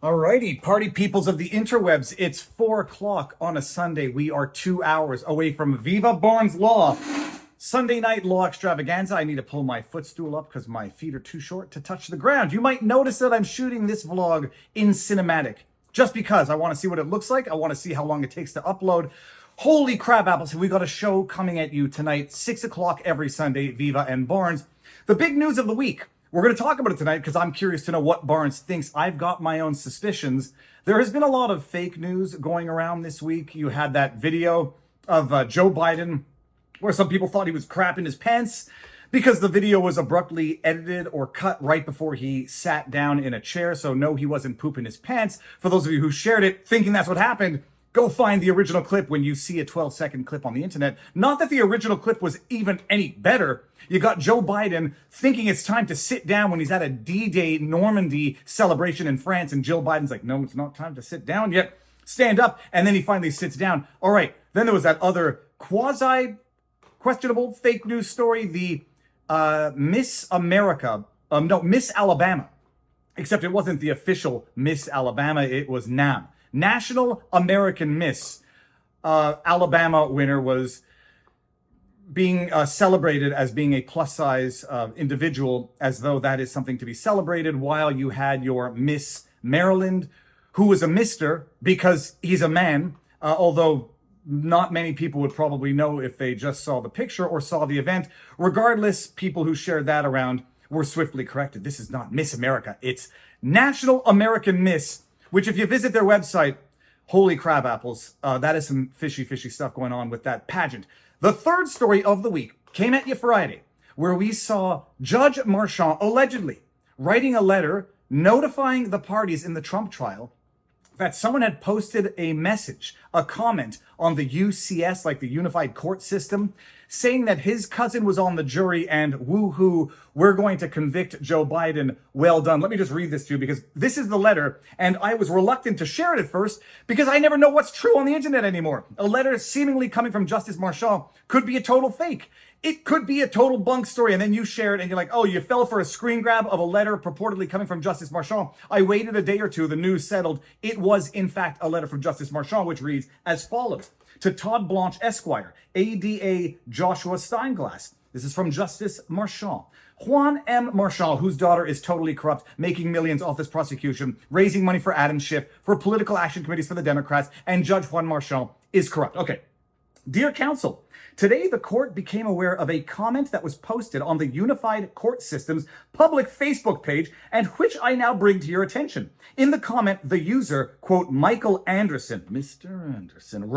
Alrighty, party peoples of the interwebs, it's 4 o'clock on a Sunday. We are 2 hours away from Viva Barnes Law. Sunday night law extravaganza. I need to pull my footstool up because my feet are too short to touch the ground. You might notice that I'm shooting this vlog in cinematic just because I want to see what it looks like. I want to see how long it takes to upload. Holy crab apples, we got a show coming at you tonight, 6 o'clock every Sunday, Viva and Barnes. The big news of the week. We're going to talk about it tonight because I'm curious to know what Barnes thinks. I've got my own suspicions. There has been a lot of fake news going around this week. You had that video of Joe Biden where some people thought he was crapping his pants because the video was abruptly edited or cut right before he sat down in a chair. So no, he wasn't pooping his pants. For those of you who shared it thinking that's what happened, go find the original clip when you see a 12-second clip on the internet. Not that the original clip was even any better. You got Joe Biden thinking it's time to sit down when he's at a D-Day Normandy celebration in France, and Jill Biden's like, no, it's not time to sit down yet. Stand up, and then he finally sits down. All right, then there was that other quasi-questionable fake news story, the Miss Alabama. Except it wasn't the official Miss Alabama, it was NAM. National American Miss Alabama winner was being celebrated as being a plus-size individual, as though that is something to be celebrated, while you had your Miss Maryland, who was a mister because he's a man, although not many people would probably know if they just saw the picture or saw the event. Regardless, people who shared that around were swiftly corrected. This is not Miss America, it's National American Miss, which if you visit their website, holy crab apples, that is some fishy stuff going on with that pageant. The third story of the week came at you Friday, where we saw Judge Marchan allegedly writing a letter notifying the parties in the Trump trial that someone had posted a message, a comment on the UCS, like the Unified Court System, saying that his cousin was on the jury and woohoo, we're going to convict Joe Biden. Well done. Let me just read this to you because this is the letter, and I was reluctant to share it at first because I never know what's true on the internet anymore. A letter seemingly coming from Justice Marchan could be a total fake. It could be a total bunk story, and then you share it and you're like, oh, you fell for a screen grab of a letter purportedly coming from Justice Marchan. I waited a day or two, the news settled. It was, in fact, a letter from Justice Marchan, which reads as follows. To Todd Blanche Esquire, ADA Joshua Steinglass. This is from Justice Marchan. Juan M. Marshall, whose daughter is totally corrupt, making millions off this prosecution, raising money for Adam Schiff, for political action committees for the Democrats, and Judge Juan Marshall is corrupt. Okay. Dear counsel, today the court became aware of a comment that was posted on the Unified Court System's public Facebook page, and which I now bring to your attention. In the comment, the user, quote, Michael Anderson, Mr. Anderson,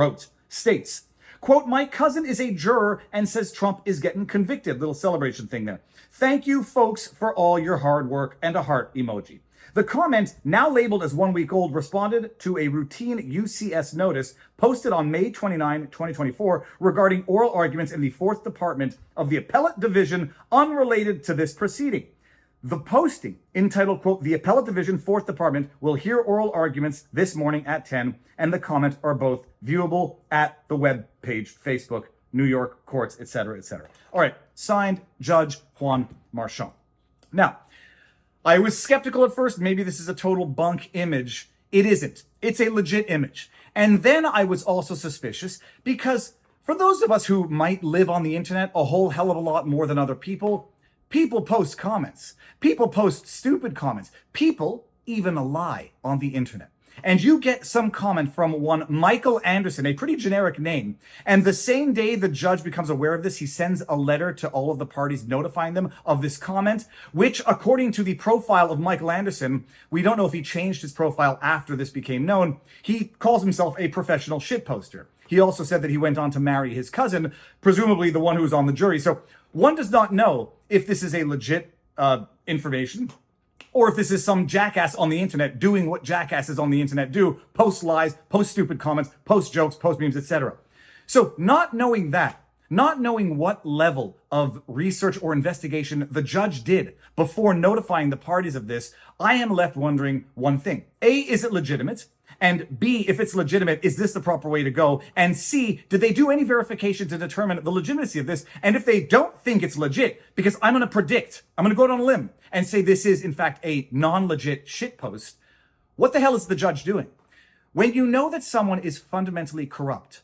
states, quote, my cousin is a juror and says Trump is getting convicted. Little celebration thing there. Thank you, folks, for all your hard work, and a heart emoji. The comment, now labeled as 1 week old, responded to a routine UCS notice posted on May 29, 2024, regarding oral arguments in the 4th Department of the Appellate Division unrelated to this proceeding. The posting, entitled, quote, the Appellate Division 4th Department will hear oral arguments this morning at 10, and the comments are both viewable at the web page, Facebook, New York courts, etc., etc. All right, signed, Judge Juan Marchan. Now, I was skeptical at first. Maybe this is a total bunk image. It isn't. It's a legit image. And then I was also suspicious because for those of us who might live on the internet a whole hell of a lot more than other people, people post comments. People post stupid comments. People even lie on the internet. And you get some comment from one Michael Anderson, a pretty generic name. And the same day the judge becomes aware of this, he sends a letter to all of the parties notifying them of this comment, which according to the profile of Michael Anderson, we don't know if he changed his profile after this became known. He calls himself a professional shitposter. He also said that he went on to marry his cousin, presumably the one who was on the jury. So one does not know if this is a legit information, or if this is some jackass on the internet doing what jackasses on the internet do, post lies, post stupid comments, post jokes, post memes, etc. So not knowing that, not knowing what level of research or investigation the judge did before notifying the parties of this, I am left wondering one thing. A, is it legitimate? And B, if it's legitimate, is this the proper way to go? And C, did they do any verification to determine the legitimacy of this? And if they don't think it's legit, because I'm going to go out on a limb and say this is in fact a non-legit shitpost, What the hell is the judge doing? When you know that someone is fundamentally corrupt,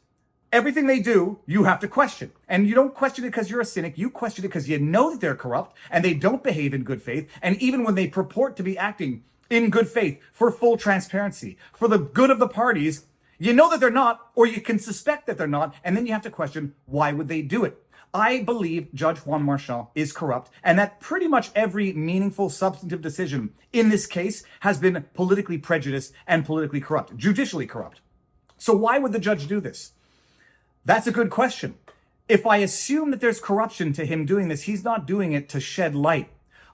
everything they do, you have to question. And you don't question it because you're a cynic. You question it because you know that they're corrupt and they don't behave in good faith. And even when they purport to be acting in good faith for full transparency, for the good of the parties, you know that they're not, or you can suspect that they're not. And then you have to question, why would they do it? I believe Judge Juan Marchan is corrupt, and that pretty much every meaningful substantive decision in this case has been politically prejudiced and politically corrupt, judicially corrupt. So why would the judge do this? That's a good question. If I assume that there's corruption to him doing this, he's not doing it to shed light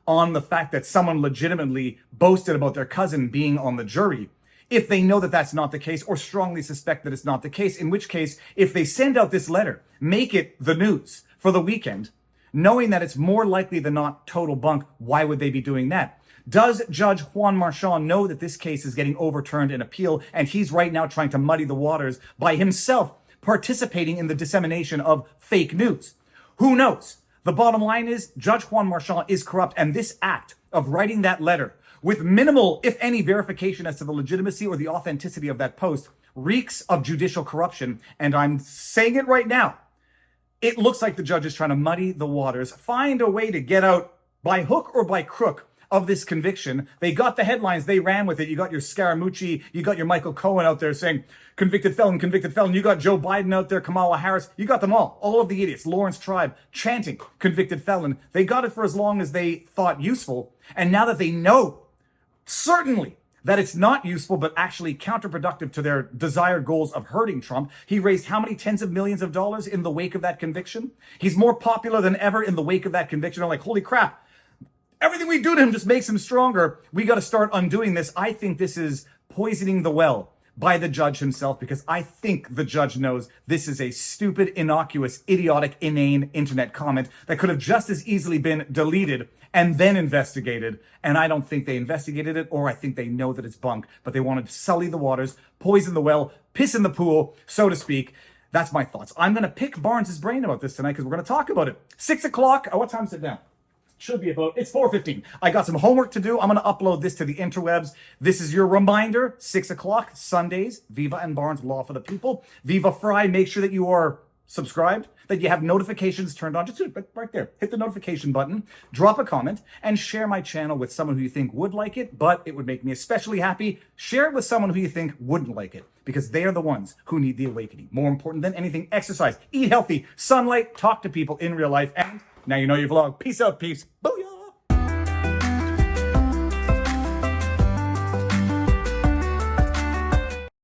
on the fact that someone legitimately boasted about their cousin being on the jury. If they know that that's not the case or strongly suspect that it's not the case, in which case, if they send out this letter, make it the news for the weekend, knowing that it's more likely than not total bunk, why would they be doing that? Does Judge Juan Marchan know that this case is getting overturned in appeal and he's right now trying to muddy the waters by himself participating in the dissemination of fake news? Who knows? The bottom line is Judge Juan Marchan is corrupt, and this act of writing that letter with minimal, if any, verification as to the legitimacy or the authenticity of that post reeks of judicial corruption. And I'm saying it right now. It looks like the judge is trying to muddy the waters, find a way to get out by hook or by crook of this conviction. They got the headlines, they ran with it. You got your Scaramucci, you got your Michael Cohen out there saying, convicted felon, convicted felon. You got Joe Biden out there, Kamala Harris. You got them all of the idiots, Lawrence Tribe, chanting convicted felon. They got it for as long as they thought useful. And now that they know, certainly, that it's not useful, but actually counterproductive to their desired goals of hurting Trump. He raised how many tens of millions of dollars in the wake of that conviction? He's more popular than ever in the wake of that conviction. I'm like, holy crap, everything we do to him just makes him stronger. We got to start undoing this. I think this is poisoning the well by the judge himself, because I think the judge knows this is a stupid, innocuous, idiotic, inane internet comment that could have just as easily been deleted and then investigated. And I don't think they investigated it, or I think they know that it's bunk, but they wanted to sully the waters, poison the well, piss in the pool, so to speak. That's my thoughts. I'm going to pick Barnes's brain about this tonight because we're going to talk about it. 6 o'clock. What time is it now? Should be about, it's 4:15. I got some homework to do. I'm going to upload this to the interwebs. This is your reminder, 6 o'clock, Sundays, Viva and Barnes, Law for the People. Viva Frei, make sure that you are subscribed, that you have notifications turned on. Just do it right there. Hit the notification button, drop a comment, and share my channel with someone who you think would like it, but it would make me especially happy. Share it with someone who you think wouldn't like it, because they are the ones who need the awakening. More important than anything, exercise, eat healthy, sunlight, talk to people in real life, and now you know your vlog. Peace out, peeps. Booyah!